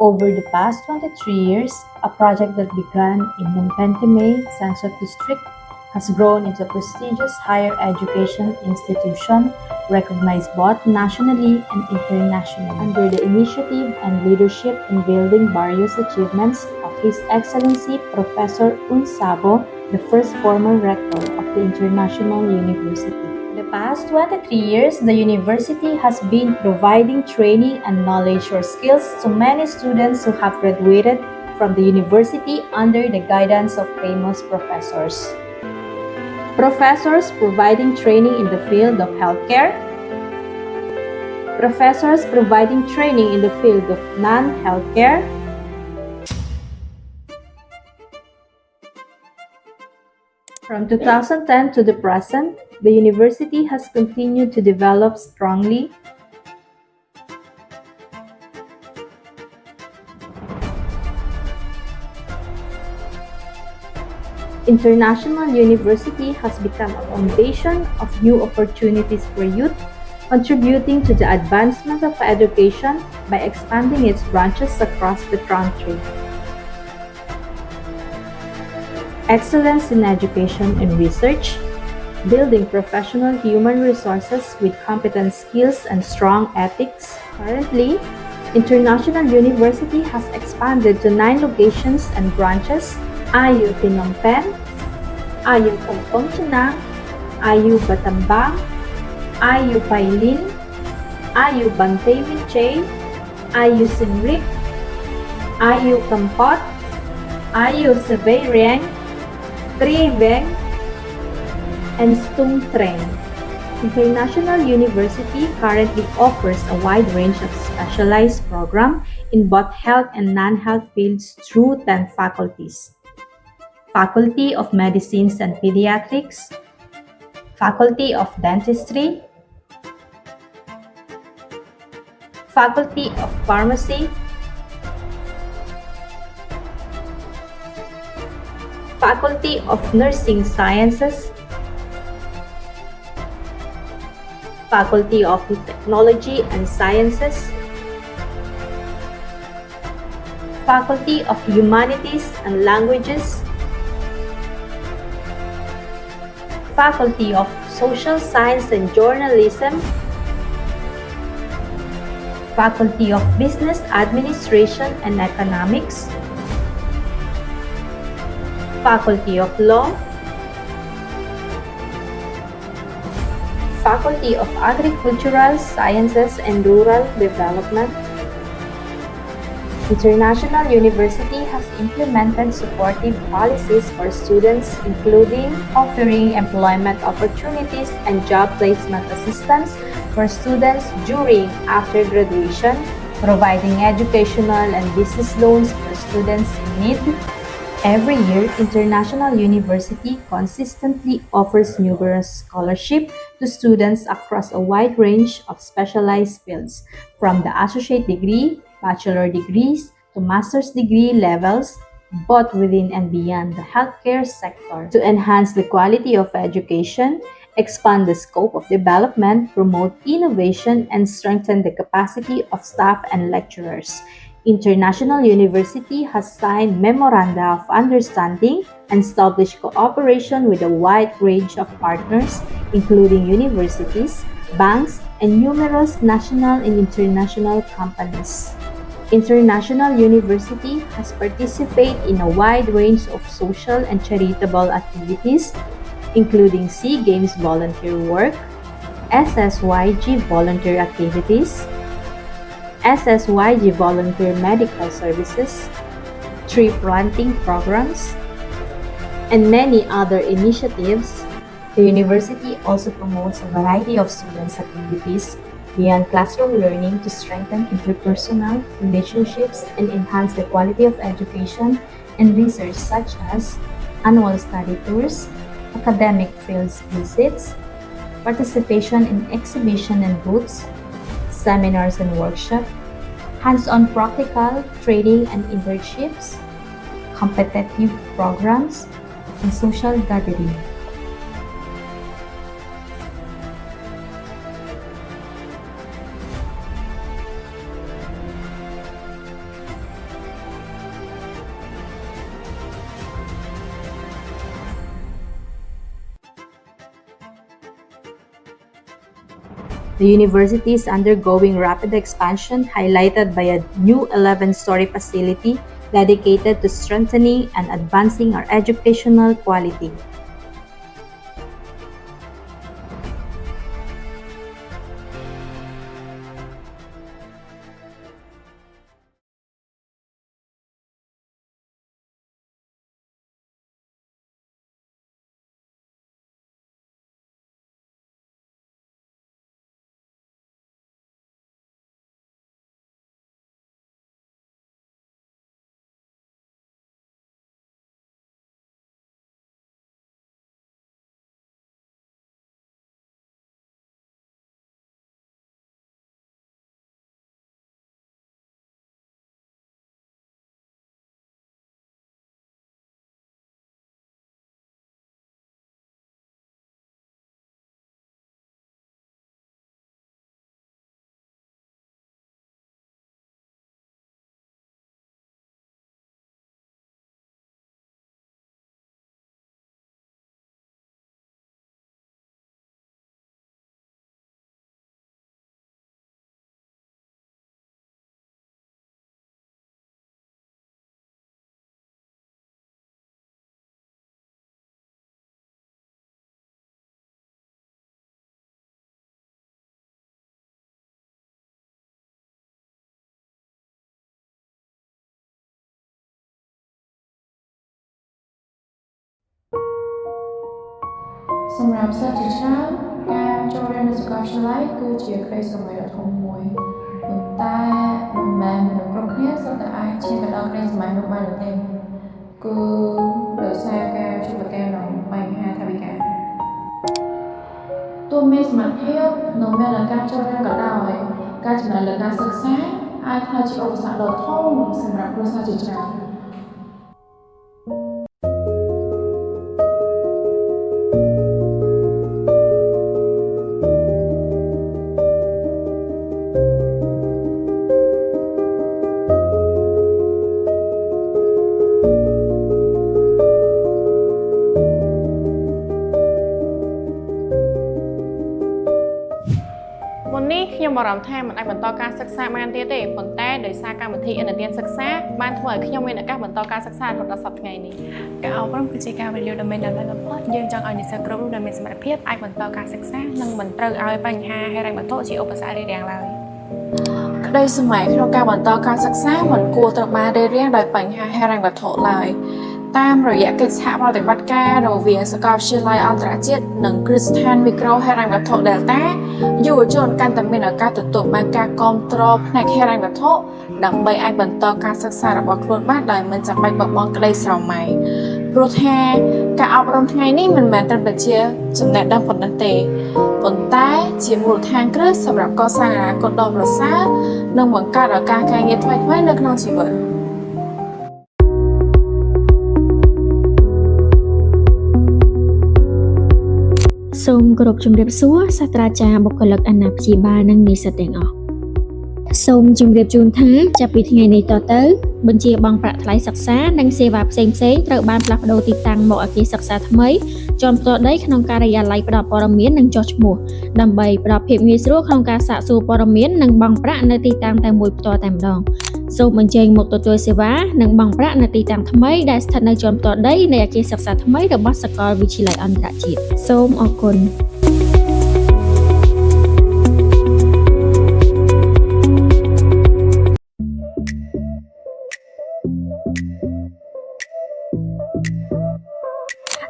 Over the past 23 years, a project that began in Nempenteme, Sansot District has grown into a prestigious higher education institution recognized both nationally and internationally. Under the initiative and leadership in building various achievements of His Excellency Professor Unsabo, the first former rector of the International University. For the past 23 years, the university has been providing training and knowledge or skills to many students who have graduated from the university under the guidance of famous professors. Professors providing training in the field of healthcare, professors providing training in the field of non-healthcare, from 2010 to the present, the university has continued to develop strongly. International University has become a foundation of new opportunities for youth, contributing to the advancement of education by expanding its branches across the country. Excellence in education and research, building professional human resources with competent skills and strong ethics. Currently, International University has expanded to 9 locations and branches: IU Phnom Penh, IU Kompong Chenang, IU Battambang, IU Pailin, IU Bantay Vinchay, IU Siem Reap, IU Kampot, IU Sebei Rieng, Tri Veng, and Stung Treng. International University currently offers a wide range of specialized programs in both health and non-health fields through 10 faculties. Faculty of Medicines and Pediatrics, Faculty of Dentistry, Faculty of Pharmacy, Faculty of Nursing Sciences, Faculty of Technology and Sciences, Faculty of Humanities and Languages, Faculty of Social Science and Journalism, Faculty of Business Administration and Economics, Faculty of Law, Faculty of Agricultural Sciences and Rural Development. International University has implemented supportive policies for students, including offering employment opportunities and job placement assistance for students during after graduation, providing educational and business loans for students in need. Every year, International University consistently offers numerous scholarships to students across a wide range of specialized fields, from the associate degree, bachelor degrees, to master's degree levels, both within and beyond the healthcare sector, to enhance the quality of education, expand the scope of development, promote innovation, and strengthen the capacity of staff and lecturers. International University has signed Memoranda of Understanding and established cooperation with a wide range of partners, including universities, banks, and numerous national and international companies. International University has participated in a wide range of social and charitable activities, including SEA Games volunteer work, SSYG volunteer activities, SSYG volunteer medical services, tree planting programs, and many other initiatives. The university also promotes a variety of students' activities beyond classroom learning to strengthen interpersonal relationships and enhance the quality of education and research, such as annual study tours, academic fields visits, participation in exhibition and booths, seminars and workshops, hands-on practical training and internships, competitive programs, and social gathering. The university is undergoing rapid expansion, highlighted by a new 11-story facility dedicated to strengthening and advancing our educational quality. Some rap such as now, can children is a gosh like good year crazy my at home boy. But that man no crookness of the eye chip and dog raise my no man thing. Cứ đợi xa ca chụp cái nó bay hai thay cả. Tôi mê mặt theo nó mê là ca cho ra cả đào ấy. Ca chỉ là ca sức sáng. Ai thay chỉ ổn sẵn lột thông. Xem rap pro sa chỉ chào. ខ្ញុំបារម្ភថាមិនអាចបន្តការសិក្សាបានទៀតទេប៉ុន្តែដោយសារកម្មវិធីឥណទានសិក្សាបានធ្វើឲ្យខ្ញុំមានឱកាសបន្តការសិក្សារហូតដល់សប្តាហ៍ថ្ងៃនេះការអប់រំគឺជាការវិនិយោគដ៏មានតម្លៃបំផុតយើងចង់ឲ្យនិស្សិតគ្រប់រូបដែលមានសមត្ថភាពអាចបន្តការសិក្សានិងមិនត្រូវឲ្យបញ្ហាហិរញ្ញវត្ថុជាឧបសគ្គរារាំងឡើយក្តីសម័យក្នុងការបន្តការសិក្សាមិនគួរត្រូវបានរារាំងដោយបញ្ហាហិរញ្ញវត្ថុឡើយតាមរយៈកិច្ចសហប្រតិបត្តិការរវាងសាកលវិទ្យាល័យអន្តរជាតិនិងគ្រឹះស្ថានមីក្រូហិរញ្ញវត្ថុ Delta យុវជនកាន់តែមានឱកាសទទួលបានការគាំទ្រផ្នែកហិរញ្ញវត្ថុដើម្បីអាចបន្តការសិក្សារបស់ខ្លួនបានដោយមិនចាំបាច់បោះបង់ក្តីស្រមៃព្រោះថាការអប់រំថ្ងៃនេះមិនមែនត្រឹមតែជាចំណេះដឹងប៉ុណ្ណោះទេប៉ុន្តែជាមូលដ្ឋានគ្រឹះសម្រាប់កសាងអនាគតដ៏ប្រសើរនិងបង្កើតឱកាសការងារថ្មីៗនៅក្នុងជីវិតសូមគោរពជំរាបសួរសាស្ត្រាចារ្យបុគ្គលិកអាណាព្យាបាលនិងនិស្សិតទាំងអស់សូមជម្រាបជូនថាចាប់ពីថ្ងៃនេះតទៅបញ្ជាបង់ប្រាក់ថ្លៃសិក្សានិងសេវាផ្សេងៗត្រូវបានផ្លាស់ប្ដូរទីតាំងមកអគារសិក្សាថ្មីជាន់ផ្ទាល់ដីក្នុងការិយាល័យផ្ដល់ព័ត៌មាននិងចុះឈ្មោះដើម្បីផ្ដល់ភាពងាយស្រួលក្នុងការសាកសួរព័ត៌មាននិងបង់ប្រាក់នៅទីតាំងតែមួយផ្ទាល់តែម្ដងសូមអញ្ជើញមកទទួលសេវានិងបង់ប្រាក់នៅទីតាំងថ្មីដែលស្ថិតនៅជាន់ផ្ទាល់ដីនៃអគារសិក្សាថ្មីរបស់សាកលវិទ្យាល័យអន្តរជាតិសូមអរគុណ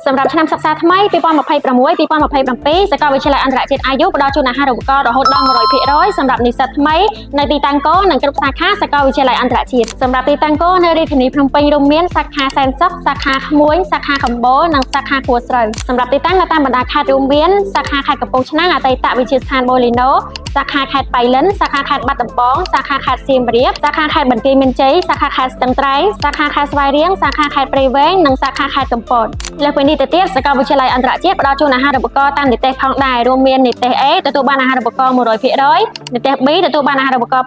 សម្រាប់ឆ្នាំសិក្សាថ្មី2026-2027សាកលវិទ្យាល័យអន្តរជាតិអាយុផ្ដល់ជូនអាហារូបករណ៍រហូតដល់ 100% សម្រាប់និស្សិតថ្មីនៅទីតាំងគោលនិងគ្រប់សាខាសាកលវិទ្យាល័យអន្តរជាតិសម្រាប់ទីតាំងគោលនៅរាជធានីភ្នំពេញរួមមានសាខាសែនសុខសាខាក្មួយសាខាកំបូរនិងសាខាខួស្រូវសម្រាប់ទីតាំងនៅតាមបណ្ដាខេត្តរួមមានសាខាខេត្តកំពង់ឆ្នាំងអតីតវិទ្យាស្ថានបូលីណូសាខាខេត្តបៃលិនសាខាខេត្តបាត់ដំបងសាខាខេត្តសៀមរាបសាខាខេត្តបន្ទាយមានជ័យសាខាខេត្តស្ទឹងត្រែងសាខាខេត្តស្វាយរៀងសាខាខេត្តព្រៃវែងនិងសាខាខេត្តកំពតលើសពីនេះ ទៅទៀតសាកលវិទ្យាល័យអន្តរជាតិផ្ដល់ជូនអាហារូបករណ៍តាមនិទេសផងដែររួមមាននិទេស A ទទួលបានអាហារូបករណ៍ 100% និទេស B ទទួលបានអាហារូបករណ៍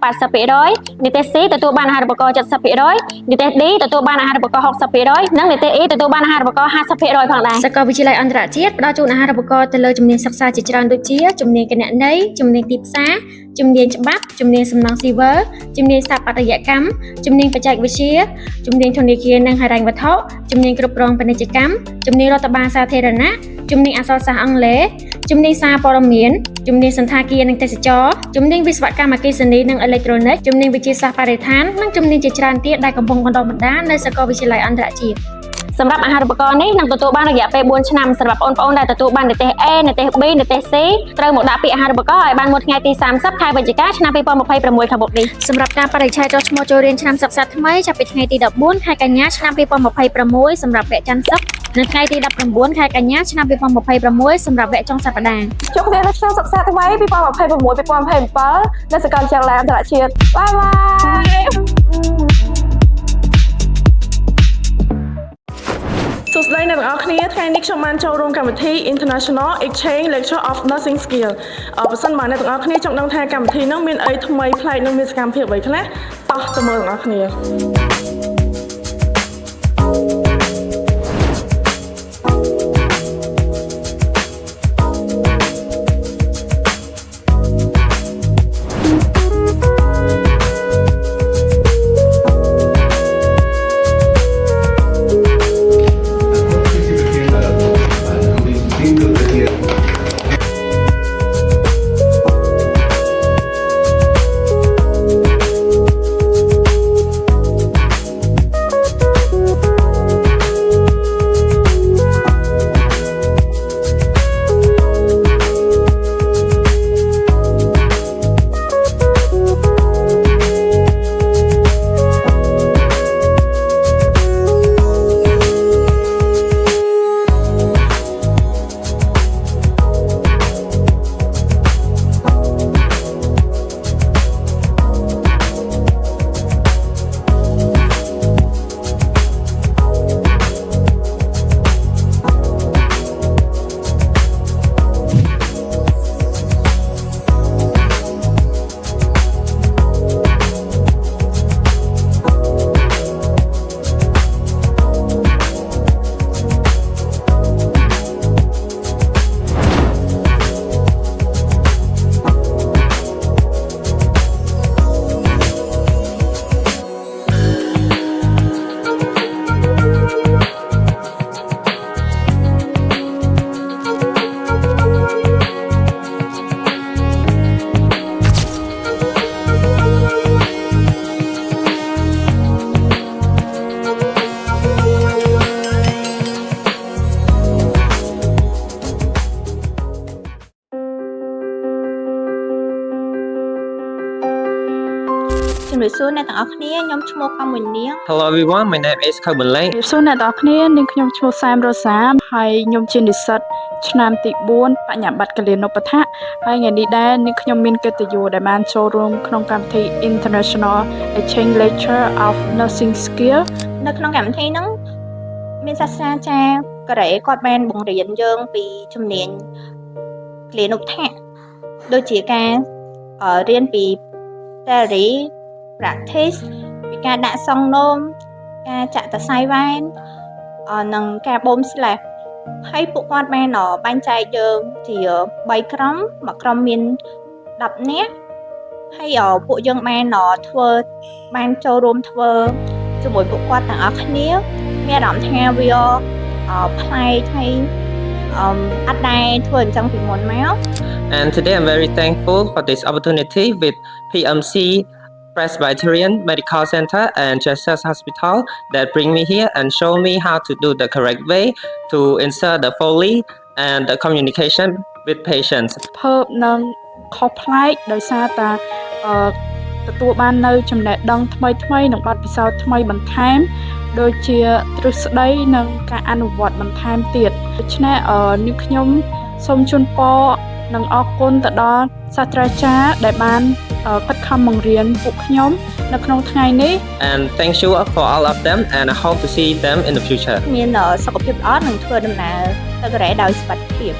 80% និទេស C ទទួលបានអាហារូបករណ៍ 70% និទេស D ទទួលបានអាហារូបករណ៍ 60% និងនិទេស E ទទួលបានអាហារូបករណ៍ 50% ផងដែរសាកលវិទ្យាល័យអន្តរជាតិផ្ដល់ជូនអាហារូបករណ៍ទៅលើជំនាញសិក្សាជាច្រើនដូចជាជំនាញគណនេយ្យជំនាញទីផ្សារជំនាញច្បាប់ជំនាញសំណង់ស៊ីវិលជំនាញស្ថាបត្យកម្មជំនាញបច្ចេកវិទ្យាជំនាញធនាគារនិងហិរញ្ញវត្ថុជំនាញគ្រប់គ្រងពាណិជ្ជកម្មជំនាញរដ្ឋបាលសាធារណៈជំនាញអក្សរសាស្ត្រអង់គ្លេសជំនាញសារព័ត៌មានជំនាញសន្តាគារនិងទេសចរជំនាញវិស្វកម្មអគ្គិសនីនិងអេឡិចត្រូនិកជំនាញវិទ្យាសាស្ត្របរិស្ថាននិងជំនាញជាច្រើនទៀតដែលកំពុងបណ្ដុះបណ្ដាលនៅសាកលវិទ្យាល័យអន្តរជាតិសម្រាប់អាហារូបករណ៍នេះនឹងទទួលបានរយៈពេល4ឆ្នាំសម្រាប់បងប្អូនដែលទទួលបាននិទេស A និទេស B និទេស C ត្រូវមកដាក់ពាក្យអាហារូបករណ៍ឲ្យបានមុនថ្ងៃទី30ខែវិច្ឆិកាឆ្នាំ2026ខាងមុខនេះសម្រាប់ការបរិច្ឆេទចុះឈ្មោះចូលរៀនឆ្នាំសិក្សាថ្មីចាប់ពីថ្ងៃទី14ខែកញ្ញាឆ្នាំ2026សម្រាប់វគ្គច័ន្ទសឹកនិងថ្ងៃទី19ខែកញ្ញាឆ្នាំ2026សម្រាប់វគ្គចុងសប្តាហ៍ចុះរៀននៅឆ្នាំសិក្សាថ្មី2026-2027នៅសាកលវិទ្យាល័យអន្តរជាតិបាយសួស្តីអ្នកទាំងអស់គ្នាថ្ងៃនេះខ្ញុំបានចូលរួមកម្មវិធី International Exchange Lecture of Nursing Skill បើសិនមកអ្នកទាំងអស់គ្នាចង់ដឹងថាកម្មវិធីហ្នឹងមានអីថ្មីប្លែកនិងមានសកម្មភាពអ្វីខ្លះតោះទៅមើលទាំងអស់គ្នាជំរាបសួរអ្នកទាំងអស់គ្នាខ្ញុំឈ្មោះកំមុញនាង Hello everyone, my name is Khawbunleng. ជំរាបសួរអ្នកទាំងអស់គ្នានាងខ្ញុំឈ្មោះសែមរ៉ូសាហើយខ្ញុំជានិស្សិតឆ្នាំទី4បញ្ញាបត្រកលានុបដ្ឋាហើយថ្ងៃនេះដែរនាងខ្ញុំមានកិត្តិយសដែលបានចូលរួមក្នុងកម្មវិធី International Exchange Lecture of Nursing Skill នៅក្នុងកម្មវិធីហ្នឹងមានសាស្ត្រាចារ្យកូរ៉េគាត់បានបង្រៀនយើងពីជំនាញកលានុបដ្ឋាដូចជាការរៀនពី theory practice ពីការដាក់សង្នោមការចាក់តសៃវ៉ែននិងការបូមស្លាបហើយពួកគាត់បានបែងចែកយើងជា3ក្រុមមួយក្រុមមាន10នាក់ហើយពួកយើងបានចូលរួមធ្វើជាមួយពួកគាត់ទាំងអស់គ្នាមានអារម្មណ៍ថាវាប្លែកហើយអត់ដែរធ្វើអញ្ចឹងពីមុនមក And today I'm very thankful for this opportunity with PMC Presbyterian Medical Center and Jesus Hospital that bring me here and show me how to do the correct way to insert the Foley and the communication with patients. ភើបនឹងខុសប្លែកដោយសារតែទទួលបាននៅចំណេះដឹងថ្មីនិងបទពិសោធន៍ថ្មីបន្ថែមដូចជាទ្រឹស្ដីនិងការអនុវត្តបន្ថែមទៀតដូច្នេះនាងខ្ញុំសូមជូនពរ និងអរគុណទៅដល់សាស្ត្រាចារ្យដែលបានខិតខំបង្រៀនពួកខ្ញុំនៅក្នុងថ្ងៃនេះ And thank you for all of them, and I hope to see them in the future. មានសុខភាពល្អនិងធ្វើដំណើរទៅកូរ៉េដោយសុវត្ថិភាព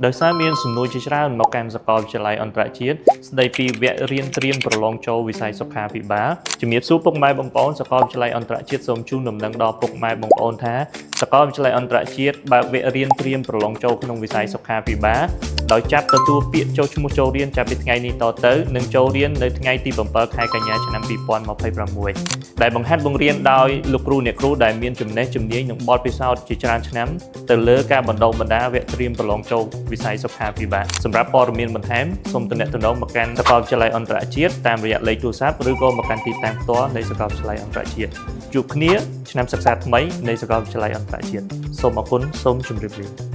ដោយសារមានសំណួរជាច្រើនមកកាន់សាកលវិទ្យាល័យអន្តរជាតិស្ដីពីវគ្គរៀនត្រៀមប្រឡងចូលវិស័យសុខាភិបាលជំរាបសួរពុកម៉ែបងប្អូនសាកលវិទ្យាល័យអន្តរជាតិសូមជូនដំណឹងដល់ពុកម៉ែបងប្អូនថាសាកលវិទ្យាល័យអន្តរជាតិបើកវគ្គរៀនត្រៀមប្រឡងចូលក្នុងវិស័យសុខាភិបាលដោយចាប់ទទួលពាក្យចូលឈ្មោះចូលរៀនចាប់ពីថ្ងៃនេះតទៅនិងចូលរៀននៅថ្ងៃទី7ខែកញ្ញាឆ្នាំ2026ដែលបង្ហាត់បង្រៀនដោយលោកគ្រូអ្នកគ្រូដែលមានចំណេះជំនាញនិងបទពិសោធន៍ជាច្រើនឆ្នាំទៅលើការបណ្ដុះបណ្ដាលវគ្គត្រៀមប្រឡងចូលវិស័យសុខាភិបាលសម្រាប់ព័ត៌មានបន្ថែមសូមទំនាក់ទំនងមកកាន់សាកលវិទ្យាល័យអន្តរជាតិតាមរយៈលេខទូរស័ព្ទឬក៏មកកាន់ទីតាំងផ្ទាល់នៃសាកលវិទ្យាល័យអន្តរជាតិជួបគ្នាឆ្នាំសិក្សាថ្មីនៃសាកលវិទ្យាល័យអន្តរជាតិសូមអរគុណសូមជម្រាបលា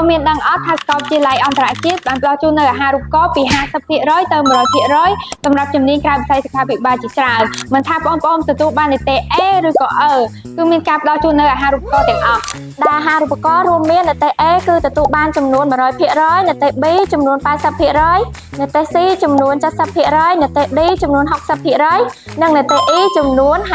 បងមានដឹងអត់ថាសាកលវិទ្យាល័យអន្តរជាតិបានផ្ដល់ជូននៅអាហារូបករណ៍ពី 50% ទៅ 100% សម្រាប់ជំនាញក្រៅវិស័យសុខាភិបាលជាច្រើនមិនថាបងប្អូនទទួលបាននីតិ A ឬក៏ E គឺមានការផ្ដល់ជូននៅអាហារូបករណ៍ទាំងអស់ដែលអាហារូបករណ៍រួមមាននីតិ A គឺទទួលបានចំនួន 100% នីតិ B ចំនួន 80% នីតិ C ចំនួន 70% នីតិ D ចំនួន 60% និងនីតិ E ចំនួន 50%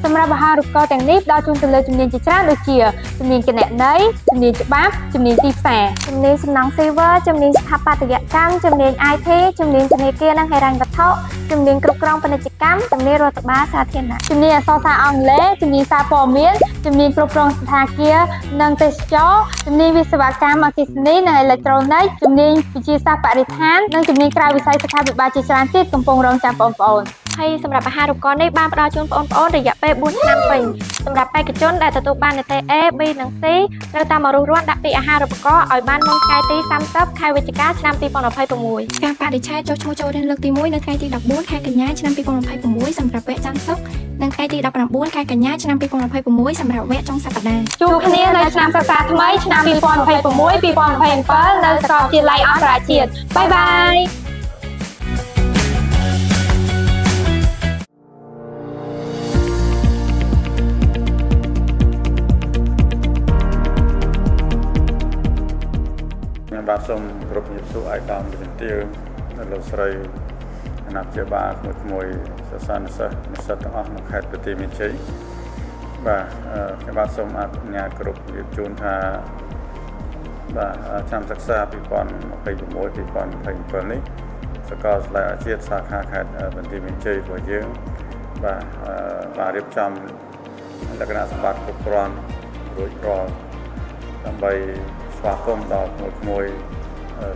សម្រាប់អាហារូបករណ៍ទាំងនេះផ្ដល់ជូនទៅលើជំនាញជាច្រើនដូចជាជំនាញគណនេយ្យជំនាញច្បាប់ជំនាញទីផ្សារជំនាញសំណង់ស៊ីវើជំនាញស្ថាបត្យកម្មជំនាញ IT ជំនាញធនាគារនិងហិរញ្ញវត្ថុជំនាញគ្រប់គ្រងពាណិជ្ជកម្មជំនាញរដ្ឋបាលសាធារណៈជំនាញអក្សរសាស្ត្រអង់គ្លេសជំនាញសារព័ត៌មានជំនាញគ្រប់គ្រងសណ្ឋាគារនិងទេសចរណ៍ជំនាញវិស្វកម្មអគ្គិសនីនិងអេឡិចត្រូនិកជំនាញវិទ្យាសាស្ត្របរិស្ថាននិងជំនាញក្រៅវិស័យសុខាភិបាលជាច្រើនទៀតកំពុងរងចាំបងប្អូនហើយសម្រាប់អាហារូបករណ៍នេះបានផ្ដល់ជូនបងប្អូនរយៈពេល4ឆ្នាំពេញសម្រាប់បេក្ខជនដែលទទួលបាននីតិ A B និង C ត្រូវតាមមករុះរាន់ដាក់ពីអាហារូបករណ៍ឲ្យបានមុនថ្ងៃទី30ខែវិច្ឆិកាឆ្នាំ2026ការបរិច្ឆេទចុះឈ្មោះចូលរៀនលើកទី1នៅថ្ងៃទី14ខែកញ្ញាឆ្នាំ2026សម្រាប់វគ្គច័ន្ទศุកร์និងថ្ងៃទី19ខែកញ្ញាឆ្នាំ2026សម្រាប់វគ្គចុងសប្តាហ៍ជួបគ្នានៅឆ្នាំសិក្សាថ្មីឆ្នាំ2026-2027នៅសាកលវិទ្យាល័យអន្តរជាតិបាយបាយបាទសូមគោរពជំរាបសួរអាយដាមជំទាវលោកស្រីគណៈជាបាលក្មួយសិស្សានុសិស្សនិស្សិតទាំងអស់នៅខេត្តបន្ទាយមានជ័យបាទខ្ញុំបាទសូមអនុញ្ញាតគោរពជំរាបជូនថាបាទឆ្នាំសិក្សា2026-2027នេះសាកលវិទ្យាល័យអាជាតិសាខាខេត្តបន្ទាយមានជ័យរបស់យើងបាទរៀបចំលក្ខណៈសម្បត្តិគ្រប់គ្រាន់រួចរាល់ដើម្បីស្វាគមន៍ដល់ក្មួយ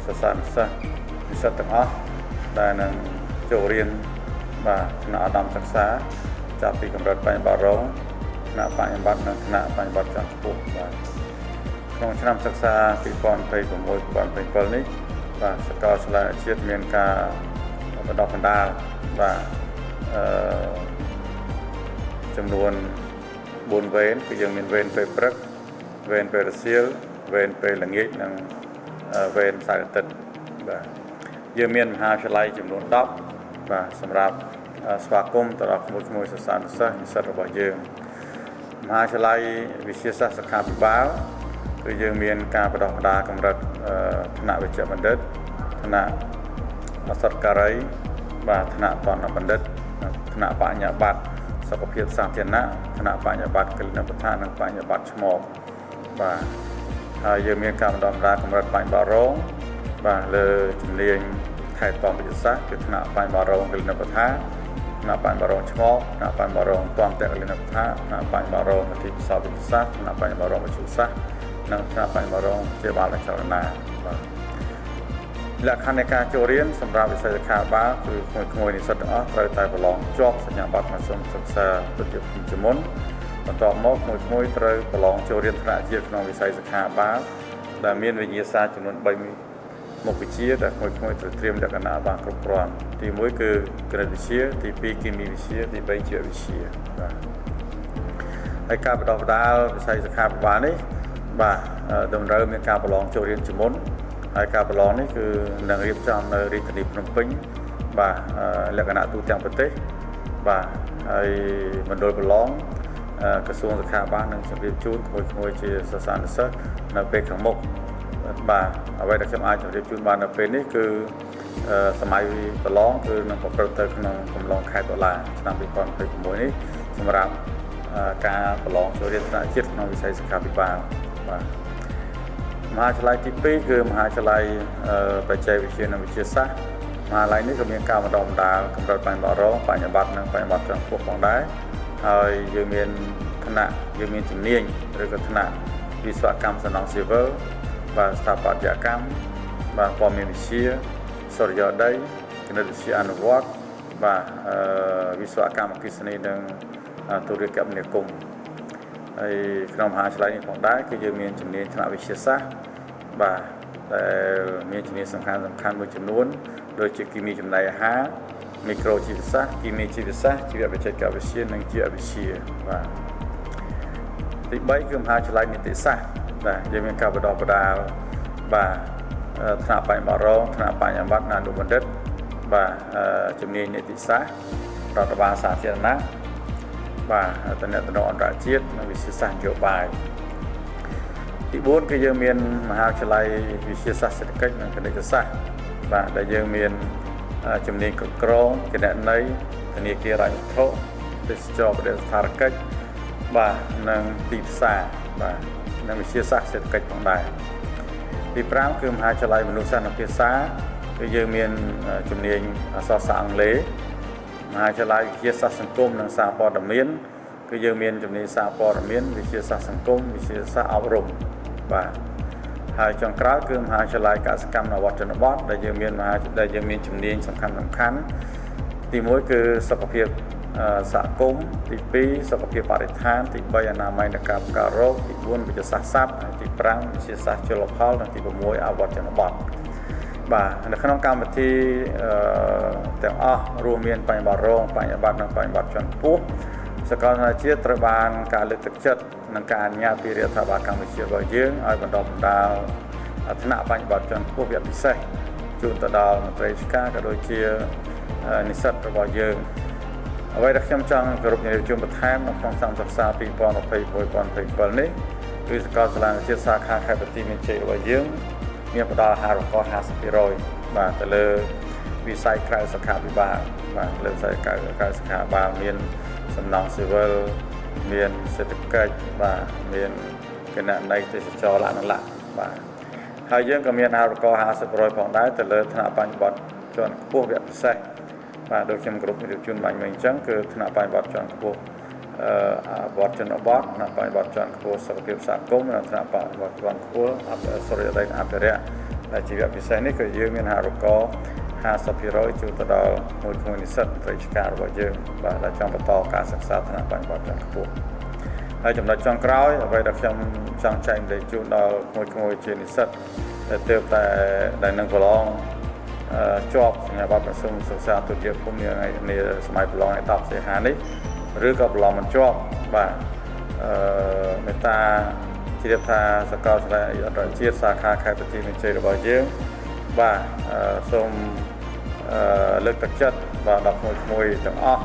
សិស្សានុសិស្សនិស្សិតទាំងអស់ដែលនឹងចូលរៀនបាទថ្នាក់ឧត្តមសិក្សាចាប់ពីកម្រិតបញ្ញវត្ថុរងថ្នាក់បញ្ញវត្ថុនិងថ្នាក់បញ្ញវត្ថុជាន់ខ្ពស់បាទក្នុងឆ្នាំសិក្សា2026-2027នេះបាទសាកលវិទ្យាល័យអាជាតិមានការបណ្ដុះបណ្ដាលបាទចំនួន4វេនគឺយើងមានវេនពេលព្រឹកវេនពេលរសៀលវេនពេលល្ងាចនិងវេនសៅរ៍អាទិត្យបាទយើងមានមហាវិទ្យាល័យចំនួន10បាទសម្រាប់ស្វាគមន៍ទៅដល់ក្មួយសិស្សានុសិស្សនិស្សិតរបស់យើងមហាវិទ្យាល័យវិទ្យាសាស្ត្រសុខាភិបាលគឺយើងមានការបណ្ដុះបណ្ដាលកម្រិតថ្នាក់វិជ្ជបណ្ឌិតថ្នាក់អសតការីបាទថ្នាក់តនបណ្ឌិតថ្នាក់បញ្ញាបត្រសុខភាពសាធារណៈថ្នាក់បញ្ញាបត្រគលិនបដ្ឋាននិងបញ្ញាបត្រឆ្មបបាទហើយយើងមានការបណ្ដុះបណ្ដាលកម្រិតបញ្ញវត្ថុរងបាទលើជំនាញថែទាំវិទ្យាសាស្ត្រគឺថ្នាក់បញ្ញវត្ថុរងគលិនបដ្ឋានថ្នាក់បញ្ញវត្ថុរងឆ្មបថ្នាក់បញ្ញវត្ថុរងតន្តគលិនបដ្ឋានថ្នាក់បញ្ញវត្ថុរងវិទ្យាសាស្ត្រវិទ្យាសាស្ត្រថ្នាក់បញ្ញវត្ថុរងវិទ្យាសាស្ត្រនិងថ្នាក់បញ្ញវត្ថុរងជាបាលចលនាបាទលក្ខខណ្ឌនៃការចូលរៀនសម្រាប់វិស័យសុខាភិបាលគឺក្មួយនិស្សិតទាំងអស់ត្រូវតែប្រឡងជាប់សញ្ញាបត្រមធ្យមសិក្សាទុតិយភូមិជាមុនបន្ទាប់មកក្មួយត្រូវប្រឡងចូលរៀនថ្នាក់ជាតិក្នុងវិស័យសុខាភិបាលដែលមានវិញ្ញាសាចំនួន3មុខវិជ្ជាដែលក្មួយត្រូវត្រៀមលក្ខណៈបានគ្រប់គ្រាន់ទី1គឺគណិតវិទ្យាទី2គីមីវិទ្យាទី3ជីវវិទ្យាបាទហើយការបណ្ដុះបណ្ដាលវិស័យសុខាភិបាលនេះបាទតម្រូវមានការប្រឡងចូលរៀនជាមុនហើយការប្រឡងនេះគឺនឹងរៀបចំនៅរាជធានីភ្នំពេញបាទលក្ខណៈទូទាំងប្រទេសបាទហើយមណ្ឌលប្រឡងក្រសួងសុខាភិបាលនឹងជម្រាបជូនក្មួយជាសិស្សានុសិស្សនៅពេលខាងមុខបាទអ្វីដែលខ្ញុំអាចជម្រាបជូនបាននៅពេលនេះគឺសម័យប្រឡងគឺនឹងប្រព្រឹត្តទៅក្នុងកំឡុងខែតុលាឆ្នាំ2026នេះសម្រាប់ការប្រឡងចូលរៀនថ្នាក់ជាតិក្នុងវិស័យសុខាភិបាលបាទមហាវិទ្យាល័យទី2គឺមហាវិទ្យាល័យបច្ចេកវិទ្យានិងវិទ្យាសាស្ត្រមហាវិទ្យាល័យនេះក៏មានការបណ្ដុះបណ្ដាលកម្រិតបញ្ញវត្ថុរងបញ្ញវត្ថុនិងបញ្ញវត្ថុជាន់ខ្ពស់ផងដែរហើយយើងមានជំនាញឬក៏ថ្នាក់វិស្វកម្មសំណង់ស៊ីវិលបាទស្ថាបត្យកម្មបាទព័ត៌មានវិទ្យាសុរិយោដីគណិតវិទ្យាអនុវត្តបាទវិស្វកម្មអគ្គិសនីនិងទូរគមនាគមន៍ហើយក្នុងមហាវិទ្យាល័យនេះផងដែរគឺយើងមានជំនាញថ្នាក់វិទ្យាសាស្ត្របាទដែលមានជំនាញសំខាន់មួយចំនួនដូចជាគីមីចំណីអាហារមីក្រូជីវសាស្ត្រគីមីជីវសាស្ត្រជីវបច្ចេកវិទ្យានិងជីវវិទ្យាបាទទី3គឺមហាវិទ្យាល័យនីតិសាស្ត្រ បាទយើងមានការបណ្ដុះបណ្ដាលបាទថ្នាក់បញ្ញវន្តរងថ្នាក់បញ្ញវន្តអនុបណ្ឌិតបាទជំនាញនីតិសាស្ត្ររដ្ឋបាលសាធារណៈបាទតំណែងអន្តរជាតិនិងវិទ្យាសាស្ត្រនយោបាយទី4គឺយើងមានមហាវិទ្យាល័យវិទ្យាសាស្ត្រសេដ្ឋកិច្ចនិងគណិតសាស្ត្របាទដែលយើងមានជំនាញគ្រប់គ្រងគណនេយ្យធនាគាររ៉ាយវត្ថុទេសចរបដិសណ្ឋារកិច្ចបាទនិងទីផ្សារបាទនិងវិទ្យាសាស្ត្រសេដ្ឋកិច្ចផងដែរទី5គឺមហាវិទ្យាល័យមនុស្សសាស្ត្រនិងភាសាគឺយើងមានជំនាញអក្សរសាស្ត្រអង់គ្លេសមហាវិទ្យាល័យវិទ្យាសាស្ត្រសង្គមនិងសារព័ត៌មានគឺយើងមានជំនាញសារព័ត៌មានវិទ្យាសាស្ត្រសង្គមវិទ្យាសាស្ត្រអប់រំបាទហើយចុងក្រោយគឺមហាវិទ្យាល័យកសិកម្មនវជនបទដែលយើងមានជំនាញសំខាន់ទី1គឺសុខភាពសហគមន៍ទី2សុខភាពបរិស្ថានទី3អនាម័យនៃការបង្ការរោគទី4វិទ្យាសាស្ត្រសត្វទី5វិទ្យាសាស្ត្រជលផលនិងទី6អវជនបទបាទនៅក្នុងកម្មវិធីទាំងអស់រួមមានបញ្ញវន្តរងបញ្ញវន្តនិងបញ្ញវន្តជាន់ខ្ពស់សាកលវិទ្យាល័យជាតិត្រូវបានការលើកទឹកចិត្តនិងការអនុញ្ញាតពីរដ្ឋាភិបាលកម្ពុជារបស់យើងឲ្យបណ្ដុះបណ្ដាលថ្នាក់បញ្ញវន្តជាន់ខ្ពស់វគ្គពិសេសជូនទៅដល់មន្ត្រីរាជការក៏ដូចជានិស្សិតរបស់យើងអ្វីដែលខ្ញុំចង់គោរពជំរាបជូនបន្ថែមនៅក្នុងឆ្នាំសិក្សា2020-2027នេះគឺសាកលវិទ្យាល័យជាតិសាខាខេត្តបន្ទាយមានជ័យរបស់យើងមានផ្ដល់អាហារូបករណ៍ 50% បាទទៅលើវិស័យក្រៅសុខាភិបាលបាទលើវិស័យក្រៅសុខាភិបាលមានសំណង់ស៊ីវិលមានសេដ្ឋកិច្ចបាទមានគណនេយ្យទេសចរណ៍លក្ខណៈបាទហើយយើងក៏មានអាហារូបករណ៍ 50% ផងដែរទៅលើថ្នាក់បញ្ញវន្តជាន់ខ្ពស់វគ្គពិសេសបាទដូចខ្ញុំគ្រប់ជូនបាញ់មិញអញ្ចឹងគឺថ្នាក់បញ្ញវន្តជាន់ខ្ពស់វត្តជនបទថ្នាក់បញ្ញវន្តជាន់ខ្ពស់សុខភាពសហគមន៍និងថ្នាក់បញ្ញវន្តជាន់ខ្ពស់សុរិយោដីអភិរក្សដែលជាវគ្គពិសេសនេះគឺយើងមានអាហារូបករណ៍ 50% ជួយទៅដល់មួយនិស្សិតត្រីឆ្ការរបស់យើងបាទដែលចង់បន្តការសិក្សាថ្នាក់បញ្ញវន្តជាន់ខ្ពស់ហើយចំណុចចុងក្រោយអ្វីដែលខ្ញុំចង់ចែកម្លែកជូនដល់មួយជានិស្សិតដែលទើបតែដែលនឹងប្រឡងជាប់សញ្ញាបត្រប្រសិទ្ធសិក្សាទុតិយភូមិនាសម័យប្រឡងឯកឧត្តមសេហានេះឬក៏ប្រឡងមិនជាប់បាទមេត្តាជ្រាបថាសាកលវិទ្យាល័យអន្តរជាតិសាខាខេត្តបន្ទាយមានជ័យរបស់យើងបាទសូមលើកទឹកចិត្តបាទដល់ក្មួយទាំងអស់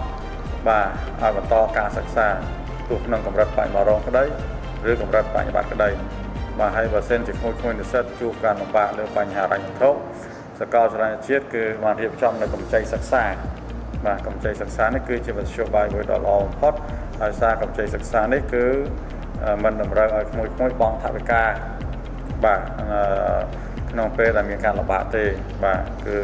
បាទឲ្យបន្តការសិក្សាទោះក្នុងកម្រិតបញ្ញវន្តរងក្តីឬកម្រិតបញ្ញវន្តក្តីបាទហើយបើសិនជាក្មួយនិស្សិតជួបការលំបាកលើបញ្ហាហិរញ្ញវត្ថុសាកលវិទ្យាល័យជាតិគឺបានរៀបចំនៅកម្ចីសិក្សាបាទកម្ចីសិក្សានេះគឺជាវិទ្យាបាយមួយដ៏ល្អបំផុតហើយសារកម្ចីសិក្សានេះគឺមិនតម្រូវឲ្យក្មួយបង់ថវិកាបាទក្នុងពេលដែលមានការលំបាកទេបាទគឺ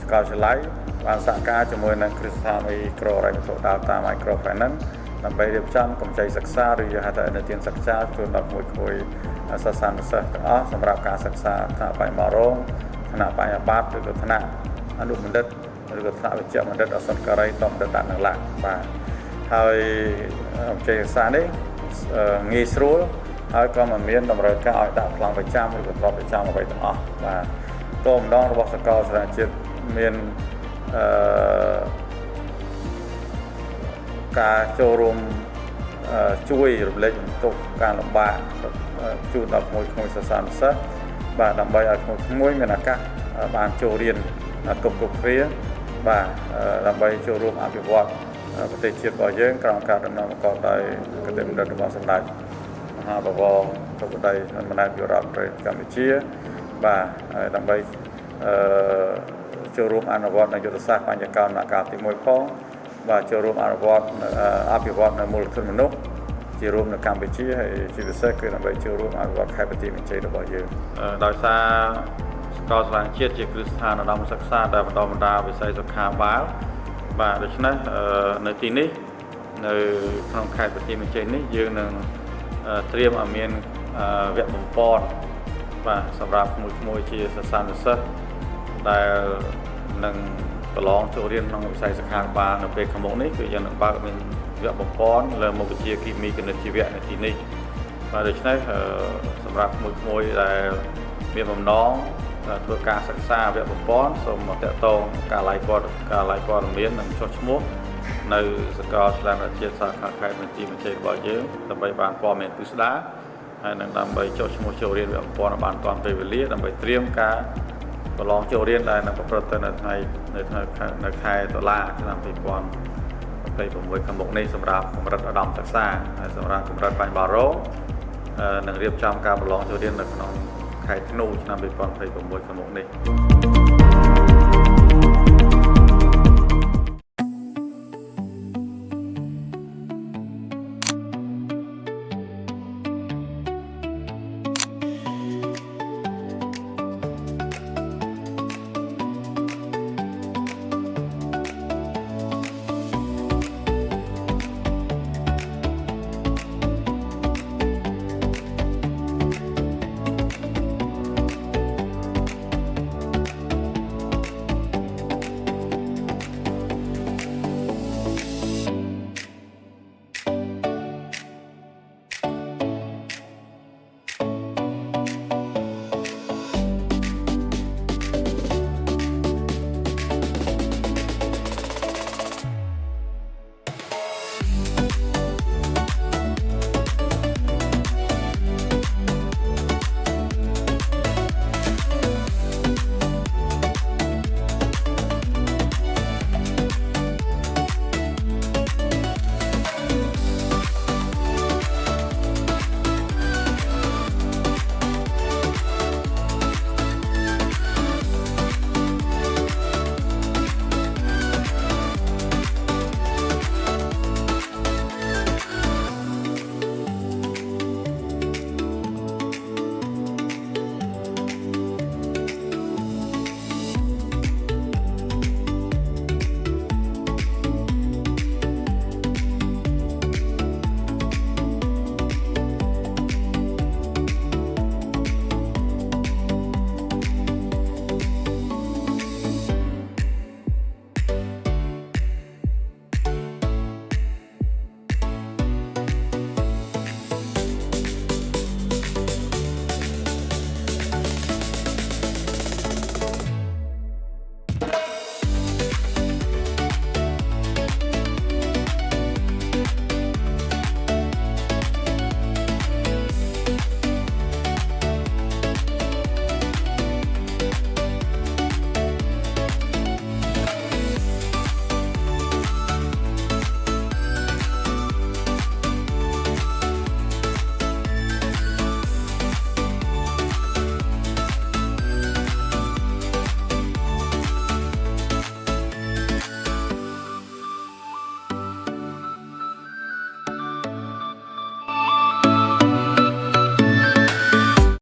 សាកលវិទ្យាល័យបានសហការជាមួយនឹងគ្រឹះស្ថានមីក្រូហិរញ្ញវត្ថុដើរតាម Microfinance ដើម្បីរៀបចំកម្ចីសិក្សាឬហៅថានិទានសិក្សាជូនដល់ក្មួយសិស្សានុសិស្សទាំងអស់សម្រាប់ការសិក្សាថ្នាក់បញ្ញវន្តរងថ្នាក់បញ្ញវន្តឬក៏ថ្នាក់អនុបណ្ឌិតឬក៏ថ្នាក់វិជ្ជាបណ្ឌិតអសន្នការីតំបណ្ឌិតដាក់នឹងឡាបាទហើយកម្ចីសិក្សានេះងាយស្រួលហើយក៏មិនមានតម្រូវការឲ្យដាក់ប្លង់ប្រចាំឬក៏ទ្រព្យប្រចាំអ្វីទាំងអស់បាទតោះម្ដងរបស់សាកលវិទ្យាល័យជាតិមានការចូលរួមជួយរំលែកបន្ទុកការលំបាកជូនដល់ក្មួយសិស្សានុសិស្សបាទដើម្បីឲ្យក្មួយមានឱកាសបានចូលរៀនគ្រប់គ្រាបាទដើម្បីចូលរួមអភិវឌ្ឍប្រទេសជាតិរបស់យើងក្រោមការដំណើរប្រកបដោយគតិបណ្ឌិតរបស់សម្ដេចមហាបវរធិបតីនិងបណ្ដាយុរដ្ឋប្រទេសកម្ពុជាបាទដើម្បីចូលរួមអនុវត្តនៅយុទ្ធសាស្ត្របញ្ញកម្មដំណាក់កាលទី1ផងបាទចូលរួមអភិវឌ្ឍនៅមូលធនមនុស្សជារួមនៅកម្ពុជាហើយជាពិសេសគឺដើម្បីចូលរួមអភិវឌ្ឍខេត្តបន្ទាយមានជ័យរបស់យើងដោយសារសាកលវិទ្យាល័យជាតិជាគ្រឹះស្ថានឧត្តមសិក្សាដែលបណ្ដុះបណ្ដាលវិស័យសុខាភិបាលបាទដូច្នេះនៅទីនេះនៅក្នុងខេត្តបន្ទាយមានជ័យនេះយើងនឹងត្រៀមឲ្យមានវគ្គបំពេញបាទសម្រាប់ក្មួយជាសិស្សានុសិស្សដែលនឹងប្រឡងចូលរៀនក្នុងវិស័យសុខាភិបាលនៅពេលខាងមុខនេះគឺយើងនឹងបើកមានវគ្គបំពេញលើមុខវិជ្ជាគីមីគណិតជីវៈនៅទីនេះបាទដូច្នេះសម្រាប់ក្មួយដែលមានបំណងធ្វើការសិក្សាវគ្គបំពេញសូមតាក់ទងការឡាយព័ត៌មាននិងចុះឈ្មោះនៅសាកលវិទ្យាល័យជាតិសាខាខេត្តបន្ទាយមានជ័យរបស់យើងដើម្បីបានព័ត៌មានពិស្ដារ ហើយនឹងដើម្បីចុះឈ្មោះចូលរៀនវិទ្យាព័ន្ធបានតាន់ពេលវេលាដើម្បីត្រៀមការប្រឡងចូលរៀនដែលនឹងប្រព្រឹត្តទៅនៅខែតុលាឆ្នាំ2026ខាងមុខនេះសម្រាប់កម្រិតឧត្តមសិក្សាហើយសម្រាប់កម្រិតបញ្ញបារោនឹងរៀបចំការប្រឡងចូលរៀននៅក្នុងខែធ្នូឆ្នាំ2026ខាងមុខនេះ